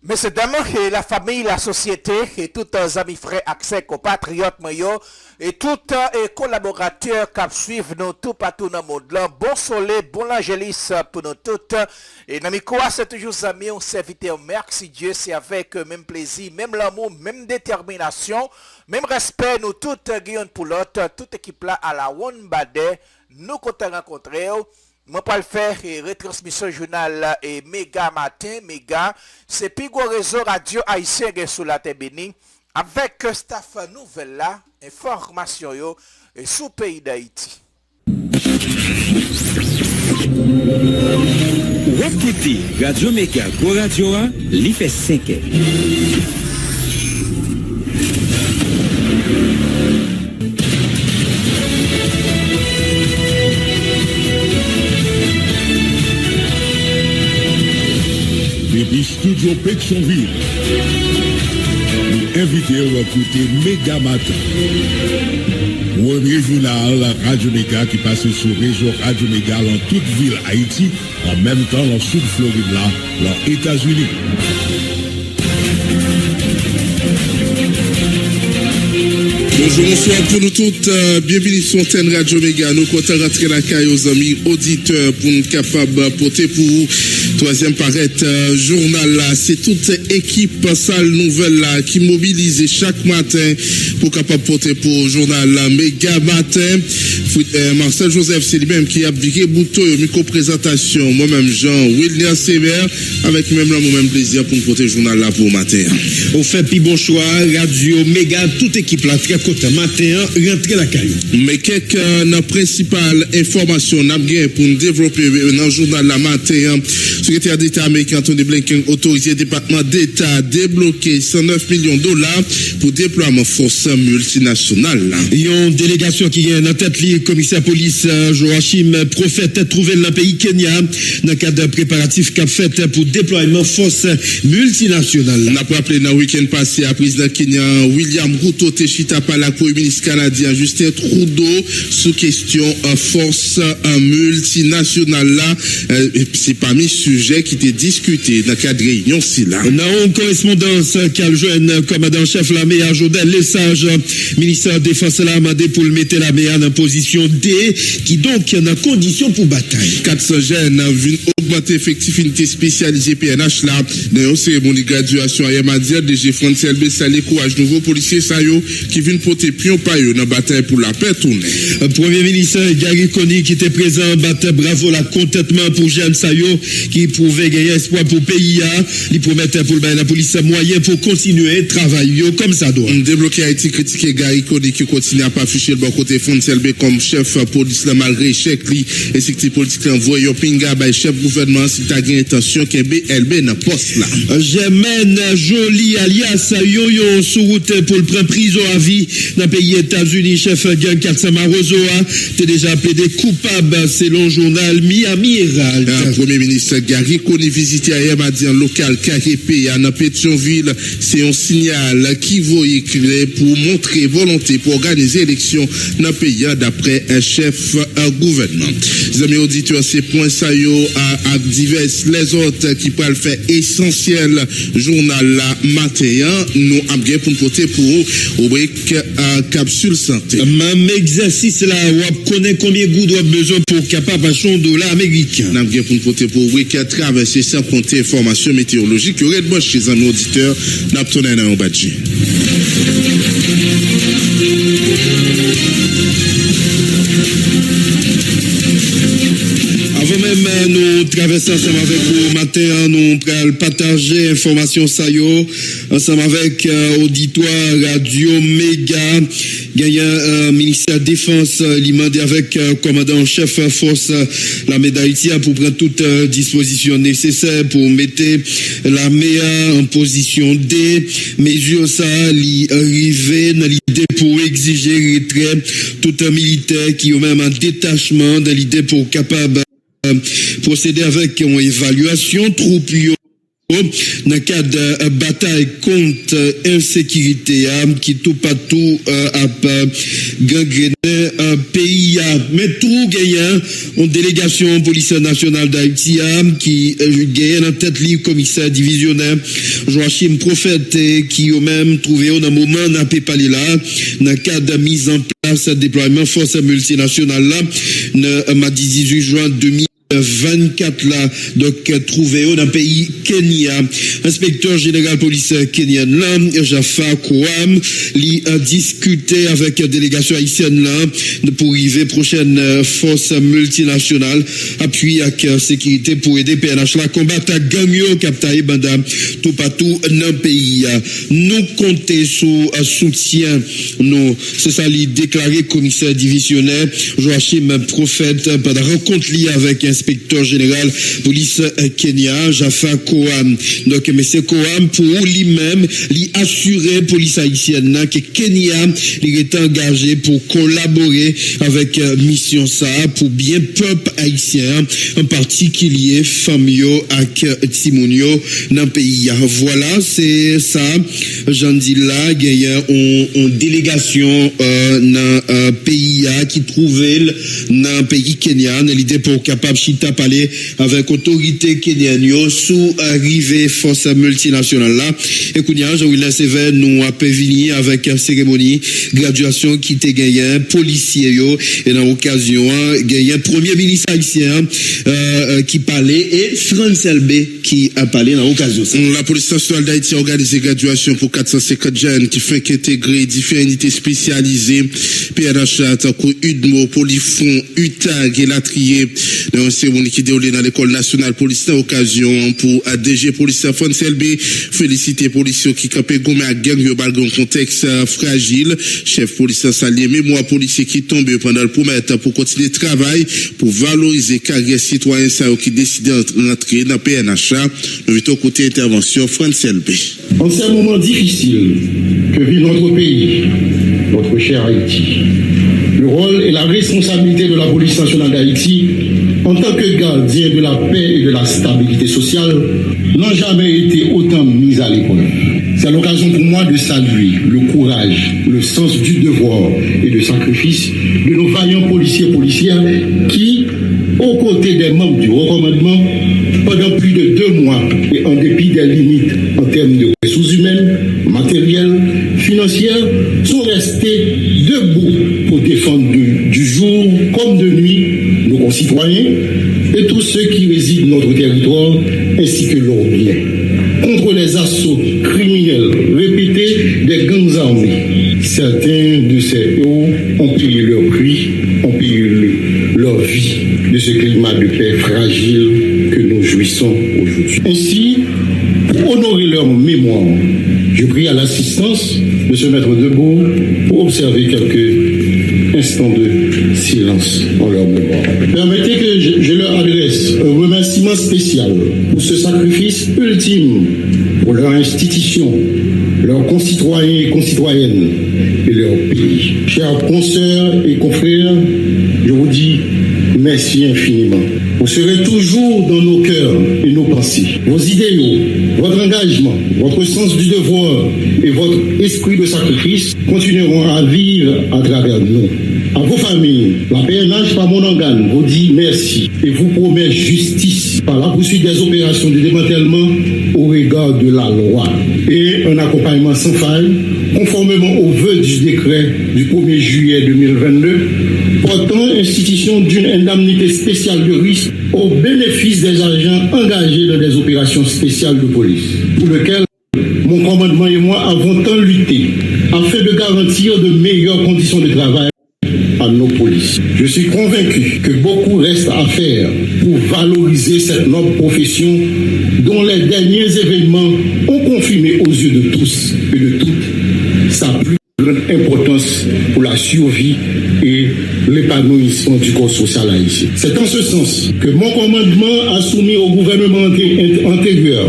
Messieurs, dames, et la famille, la société, et tous les amis, frères, accès, compatriotes, et tous les collaborateurs qui suivent nous tout partout dans le monde. Bon soleil, bon l'angélis pour nous toutes. Et dans quoi c'est toujours amis, on serviteur. Merci Dieu, c'est avec même plaisir, même l'amour, même détermination, même respect, nous toutes, guillons pour l'autre, toute équipe là à la One Bade, nous comptons rencontrer. Moi, pas le faire et retransmission journal et méga matin, méga. C'est plus gros réseau radio haïtien sur la terre bénie. Avec staff nouvelle là, information yo, et sous pays d'Haïti. Écoutez, Radio Méga, Go Radio 1, l'IF fait 5 ans. Depuis Studio Pétionville, nous invitons à écouter Méga Matin. Premier journal Radio Méga qui passe sur réseau Radio Méga dans toute ville Haïti, en même temps dans Sud Floride là, dans les États-Unis. Bonjour pour nous toutes, bienvenue sur Antenne Radio Méga. Nous comptons rentrer la caille aux amis auditeurs pour nous capables porter pour vous troisième paraître journal là. C'est toute équipe salle nouvelle là qui mobilise chaque matin pour capable porter pour journal là Méga matin. Marcel Joseph c'est lui-même qui a viré bouton micro présentation. Moi-même Jean-William Sévère avec même là moi-même plaisir pour nous porter journal là pour matin. On fait plus bon choix Radio Méga toute équipe là très côté matin rentrer la caillou. Mais quelques principales informations n'a bien pour nous développer dans le journal la matin. Secrétaire d'État américain Tony Blinken autorisé le département d'État à débloquer $109 millions pour déploiement force multinationale. Une délégation qui est en tête le commissaire police Joachim Prophète trouvé dans le pays Kenya dans le cadre de préparatifs qu'a fait pour déploiement force multinationale. On a rappelé dans le week-end passé à président Kenya William Ruto Teshita par la Premier ministre canadien Justin Trudeau sous question force multinationale là. C'est parmi sujet qui était discuté dans le cadre de réunion là. Dans une correspondance qu'a le jeune commandant-chef la MEA Jodel Lesage, ministre de la Défense l'a demandé pour le mettre la MEA dans position D, qui donc est en condition pour bataille. 400 jeunes viennent augmenter effectif unité spécialisée PNH là. Dans une cérémonie de graduation à Yamadia, DG François LB Salé courage nouveau policier Sayo qui viennent porter pion payo dans la bataille pour la paix tournée. Premier ministre Gary Coney qui était présent, battait bravo la contentement pour Jeanne Sayo qui pouvait gagner espoir pour pays. Il promettait pour la police moyen pour continuer travailler comme ça doit. Débloquer Haïti critiqué Gary Coney qui continue à pas afficher le bon côté François LB comme chef police là malgré échec li et secteur politique envoyé au pinga by chef gouvernement si t'as gagné intention que BLB dans poste là. Germaine Jolie alias Yo sous route pour le prendre prison à vie dans le pays États-Unis, chef gang Katsama Rozoa, t'es déjà plaidé coupable selon journal Miami Herald. Premier ministre Gary Coney visité hier mardi en local KGP à Pétionville, c'est un signal qui voyait clair pour montrer volonté pour organiser l'élection dans le pays d'après un chef gouvernement. Les amis auditeurs, ces points ça yo à divers les autres qui peuvent faire essentiel journal la matin, nous avons bien pour porter pour rubrique capsule santé. Même exercice là, on connaît combien de doit besoin pour capable acheter $1 américain. Nous avons bien pour porter pour rubrique traverser sans compter information météorologique. Il y aurait de chez les amis auditeurs, nous avons tourné dans un badge. Avant même nous traverser ensemble avec vous matin, nous allons partager information ça yo ensemble avec auditoire Radio Méga. Gagnant ministère de Défense demandé avec commandant chef force la d'Haïti pour prendre toute disposition nécessaire pour mettre la MEA en position D. Mesure ça li arrivé dans l'idée pour exiger retrait tout un militaire qui est même en détachement dans l'idée pour capable procéder avec une évaluation troupe dans le cadre de bataille contre insécurité qui tout partout a gangréné un pays. Mais tout gagnant une délégation policière nationale d'Haïti qui gagne en tête libre commissaire divisionnaire Joachim Prophète qui au même trouvé dans un moment n'a pas parlé là dans le cadre de mise en place déploiement force multinationale là le mardi 18 juin 2024 là, donc trouvé dans le pays Kenya. Inspecteur général police kenyan là, Jaffa Kouam, lui a discuté avec la délégation haïtienne là pour arriver prochaine force multinationale appui avec sécurité pour aider PNH là combattre à gagner captaï banda tout partout dans le pays. Nous comptons sur soutien nous, c'est ça lui déclaré commissaire divisionnaire Joachim Prophète pendant rencontre liée avec inspecteur général police Kenya Jaffa Kouam. Donc monsieur Kouam pour lui-même lui assurer police haïtienne que Kenya il est engagé pour collaborer avec mission ça pour bien peuple haïtien en particulier famille avec Timonio dans le pays. Voilà, c'est ça j'en dis là il y a une délégation dans pays qui trouvait dans le pays Kenya l'idée pour capable chita parler avec autorité kenyane sous arrivée force multinationale là et kounya Jean-William Sever nous a venir avec cérémonie graduation qui était gagné policier yo et dans occasion gagné premier ministre haïtien qui parlait et France LB qui a parlé dans occasion ça. La police nationale d'Haïti a organisé graduation pour 450 jeunes qui fait intégrer différentes unités spécialisées PNH tant que UDMO Polyfond UTAG et Latrier dans une cérémonie qui déroulée dans l'école nationale police dans occasion pour DG police France LB féliciter policiers qui campé gomme à gang yo malgré un contexte fragile chef policier salier mémoire policier qui tombe pendant le premier temps pour continuer le travail pour valoriser carrière citoyen ça qui décide d'entrer dans PNH nous côté intervention France LB. En ces moments difficiles que vit notre pays, notre cher Haïti, le rôle et la responsabilité de la police nationale d'Haïti en tant que gardien de la paix et de la stabilité sociale n'ont jamais été autant mis à l'épreuve. C'est l'occasion pour moi de saluer le courage, le sens du devoir et de sacrifice de nos vaillants policiers et policières qui, aux côtés des membres du recommandement, pendant plus de 2 mois et en dépit des limites en termes de ressources humaines, matérielles, financières, sont restés debout pour défendre du jour comme de nuit nos concitoyens et tous ceux qui résident dans notre territoire ainsi que leurs biens contre les assauts criminels répétés des gangs armés. Certains de ces héros ont payé leur prix, ont payé leur vie de ce climat de paix fragile que nous jouissons aujourd'hui. Ainsi, pour honorer leur mémoire, je prie à l'assistance de se mettre debout pour observer quelques instants de silence en leur mémoire. Permettez que je leur adresse un remerciement spécial pour ce sacrifice ultime pour leur institution, leurs concitoyens et concitoyennes et leur pays. Chers consoeurs et confrères, je vous dis merci infiniment. Vous serez toujours dans nos cœurs et nos pensées. Vos idéaux, votre engagement, votre sens du devoir et votre esprit de sacrifice continueront à vivre à travers nous. À vos familles, la PNH par mon organe vous dit merci et vous promet justice par la poursuite des opérations de démantèlement au regard de la loi et un accompagnement sans faille conformément aux vœux du décret du 1er juillet 2022 portant institution d'une indemnité spéciale de risque au bénéfice des agents engagés dans des opérations spéciales de police, pour lequel mon commandement et moi avons tant lutté afin de garantir de meilleures conditions de travail à nos policiers. Je suis convaincu que beaucoup reste à faire pour valoriser cette noble profession dont les derniers événements ont confirmé aux yeux de tous et de toutes sa plus grande importance pour la survie et l'épanouissement du corps social haïtien. C'est en ce sens que mon commandement a soumis au gouvernement antérieur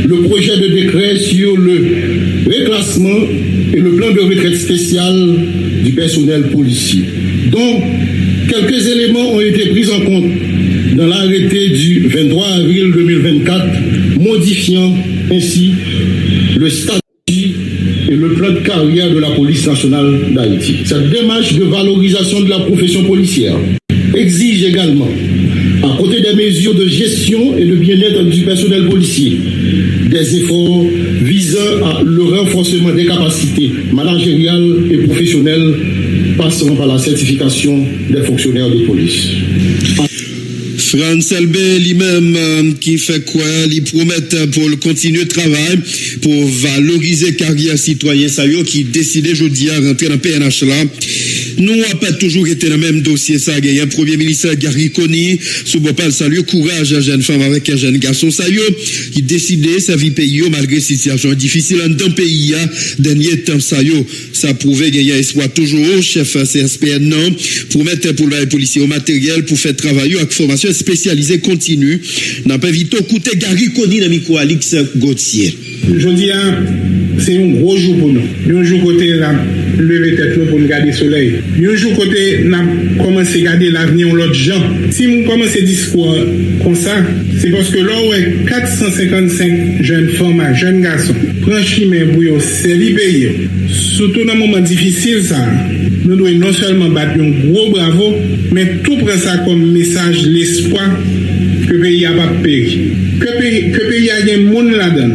le projet de décret sur le reclassement et le plan de retraite spécial du personnel policier, dont quelques éléments ont été pris en compte dans l'arrêté du 23 avril 2024, modifiant ainsi le statut et le plan de carrière de la police nationale d'Haïti. Cette démarche de valorisation de la profession policière exige également, à côté des mesures de gestion et de bien-être du personnel policier, des efforts visant à le renforcement des capacités managériales et professionnelles, passant par la certification des fonctionnaires de police. France Elbe lui-même qui fait quoi? Il promet pour le continuer le travail pour valoriser carrière citoyen ça qui décide aujourd'hui à rentrer dans le PNH là. Nous n'avons pas toujours été dans le même dossier ça. Il y a un premier ministre Gary Coney sous Bopal salut courage à jeune femme avec un jeune garçon ça qui décidait sa vie pays malgré situation difficile dans le pays dernier temps ça prouvait qu'il y a espoir toujours chef CSPN non pour mettre pour les policiers au matériel pour faire travail avec formation spécialisée continue n'a pas vite écouter Gary Coney dans micro Alix Gauthier. Je dis c'est un gros jour pour nous. Un jour côté la lever tête pour nous garder le soleil. Un jour côté n'a commencé à garder l'avenir de l'autre gens. Si nous commençons discours comme ça, c'est parce que là où 455 jeunes femmes, jeunes garçons, prennent chemin pour servir pays. Surtout dans un moment difficile ça, nous devons non seulement battre un gros bravo, mais tout prendre ça comme message l'espoir que le pays n'a pas péri. Que le pays a un monde là-dedans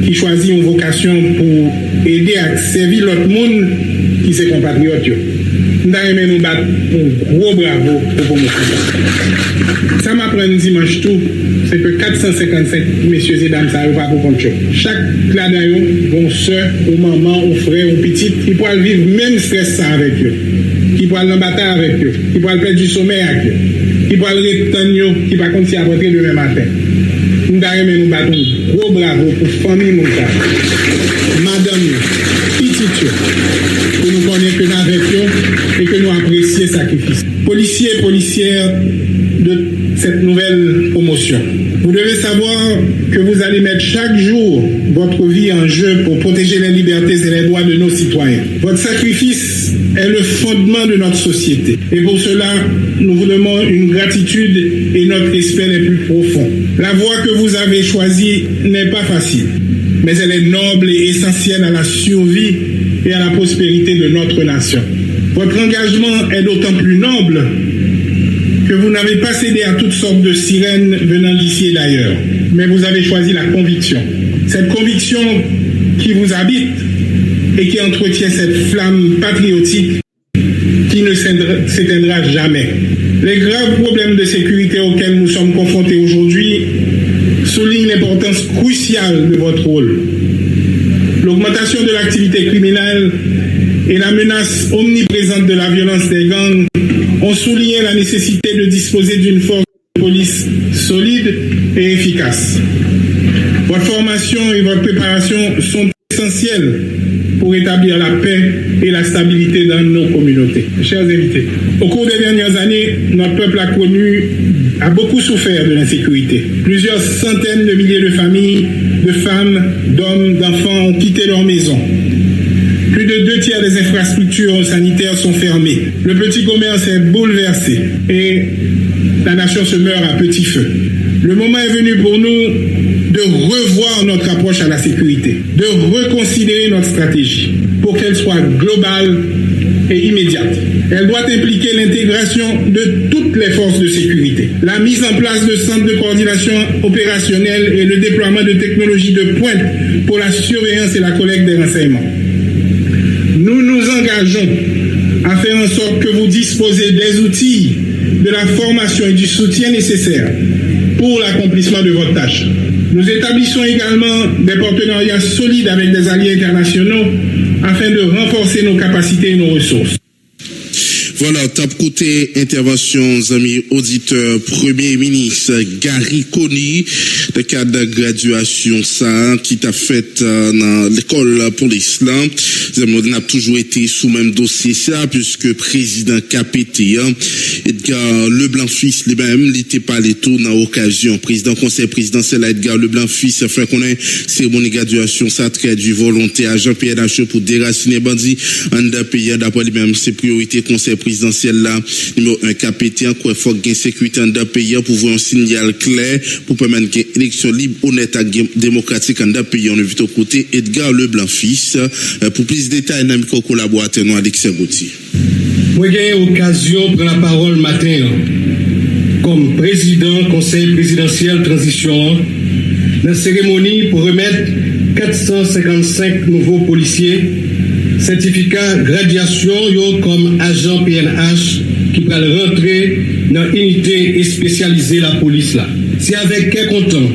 qui choisit une vocation pour aider à servir l'autre monde qui sont compatriotes. Nous devons nous battre un gros bravo pour nous. Ça m'apprend dimanche tout, c'est que 455 messieurs et dames, ça ne va pas pour compte. Chaque cladaillon, bon soeur, ou maman, ou frère, ou petit, qui pourra vivre même stress ça avec eux, qui pourra l'embattre avec eux, qui pourra perdre du sommeil avec eux, qui pourra le retenir, qui va continuer à rentrer demain matin. Nous devons nous battre un gros bravo pour la famille montale, madame, petite, pour nous connaître avec eux et que nous apprécions le sacrifice. Policiers et policières de cette nouvelle promotion, vous devez savoir que vous allez mettre chaque jour votre vie en jeu pour protéger les libertés et les droits de nos citoyens. Votre sacrifice est le fondement de notre société. Et pour cela, nous vous demandons une gratitude et notre respect les plus profonds. La voie que vous avez choisie n'est pas facile, mais elle est noble et essentielle à la survie et à la prospérité de notre nation. Votre engagement est d'autant plus noble que vous n'avez pas cédé à toutes sortes de sirènes venant d'ici et d'ailleurs, mais vous avez choisi la conviction. Cette conviction qui vous habite et qui entretient cette flamme patriotique qui ne s'éteindra jamais. Les graves problèmes de sécurité auxquels nous sommes confrontés aujourd'hui soulignent l'importance cruciale de votre rôle. L'augmentation de l'activité criminelle et la menace omniprésente de la violence des gangs ont souligné la nécessité de disposer d'une force de police solide et efficace. Votre formation et votre préparation sont essentielles pour établir la paix et la stabilité dans nos communautés. Chers invités, au cours des dernières années, notre peuple a beaucoup souffert de l'insécurité. Plusieurs centaines de milliers de familles, de femmes, d'hommes, d'enfants ont quitté leur maison. Plus de 2/3 des infrastructures sanitaires sont fermées. Le petit commerce est bouleversé et la nation se meurt à petit feu. Le moment est venu pour nous de revoir notre approche à la sécurité, de reconsidérer notre stratégie pour qu'elle soit globale et immédiate. Elle doit impliquer l'intégration de toutes les forces de sécurité, la mise en place de centres de coordination opérationnelle et le déploiement de technologies de pointe pour la surveillance et la collecte des renseignements. Nous nous engageons à faire en sorte que vous disposez des outils, de la formation et du soutien nécessaires pour l'accomplissement de votre tâche. Nous établissons également des partenariats solides avec des alliés internationaux afin de renforcer nos capacités et nos ressources. Voilà, top côté intervention, amis auditeurs, Premier ministre Gary Coney, le cadre de graduation ça, qui t'a fait dans l'école police là. On a toujours été sous même dossier ça, puisque président KPT, Edgar Leblanc-Fils lui-même, il était parlé tout dans l'occasion. Président conseil présidentiel Edgar Leblanc-Fils, fait qu'on a cérémonie de graduation ça, traduit volonté à Jean-Pierre Nachaud pour déraciner bandit en pays, d'après lui-même, ses priorités conseil présidentiel présidentielle là, numéro 1 KPT, quoi faut gain sécurité dans le pays pour voir un signal clair pour permettre une élection libre, honnête et démocratique dans le pays. On invite au côté Edgar Leblanc fils pour plus de détails dans le collaborateur nous Alexis Gauthier. Moi j'ai eu l'occasion de prendre la parole matin comme président conseil présidentiel transition dans la cérémonie pour remettre 455 nouveaux policiers certificat graduation comme agent PNH qui va rentrer dans l'unité spécialisée la police là. C'est avec quel content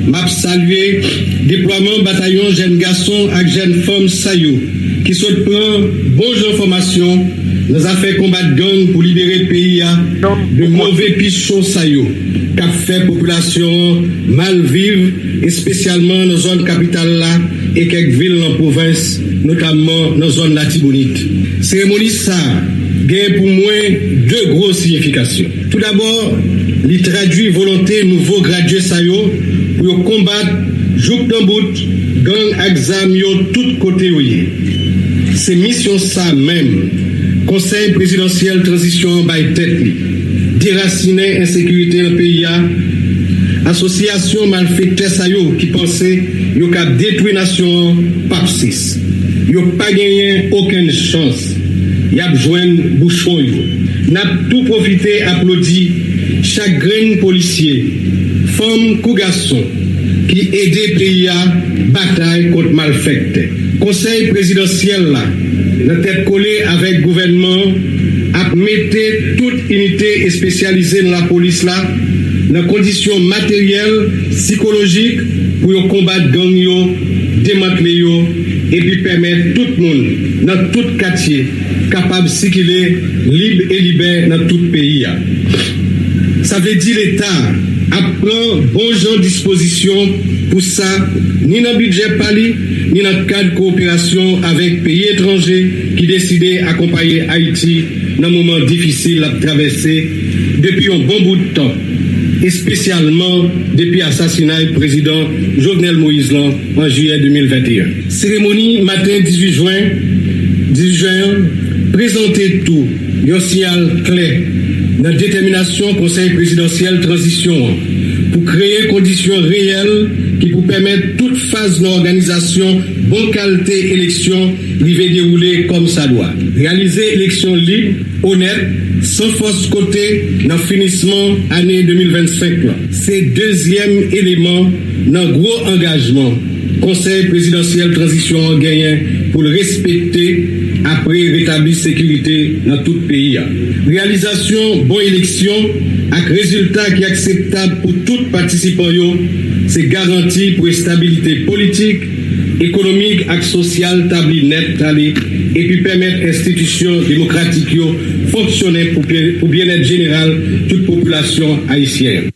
m'a salué déploiement bataillon jeunes garçons et jeunes femmes saillot qui se prend bonne formation dans affaires combat de gang pour libérer le pays de mauvais pichons saillot qu'a fait population mal vivre et spécialement dans la zone capitale là et quelques villes en province notamment dans la zone Latibonite. Cérémonie ça gagne pour moi deux grosses significations. Tout d'abord, il traduit volonté nouveau gradué saillot pour combattre jouk tambout gang exam yo tout côté ouye. C'est mission ça même. Conseil présidentiel transition by tête li. Déraciner insécurité dans le pays association malfaiteur sayo qui pensait yo cap détruire nation pap 6. Yo pas gagné aucune chance. Y a besoin bouchon yo. N'a tout profité applaudi chaque grain policier, femme ou garçon qui aidait pays à bataille contre malfaiteur. Conseil présidentiel là, la tête collée avec gouvernement a metté toute unité spécialisée dans la police là dans conditions matérielles, psychologiques pour combattre gang yo, démanteler yo et puis permettre tout le monde dans tout quartier capable de circuler libre et libère dans tout pays. Ça veut dire l'État apprend bon genre de disposition pour ça, ni dans le budget pali, ni dans le cadre de coopération avec pays étrangers qui décidaient d'accompagner Haïti dans un moment difficile à traverser depuis un bon bout de temps, et spécialement depuis l'assassinat du président Jovenel Moïse en juillet 2021. Cérémonie matin 18 juin, présenter tout, un signal clair dans la détermination Conseil présidentiel transition pour créer conditions réelles qui pour permettre toute phase d'organisation, bonne qualité élection, river dérouler comme ça doit. Réaliser élection libre, honnête, sans force côté dans le finissement année 2025. C'est deuxième élément dans le gros engagement Conseil présidentiel transition gagné pour le respecter après rétablir sécurité dans tout le pays. Réalisation bonne élection avec résultat qui est acceptable pour tout participant, c'est garanti pour une stabilité politique, économique et sociale tabli net et puis permettre institutions démocratiques fonctionner pour bien-être général toute population haïtienne.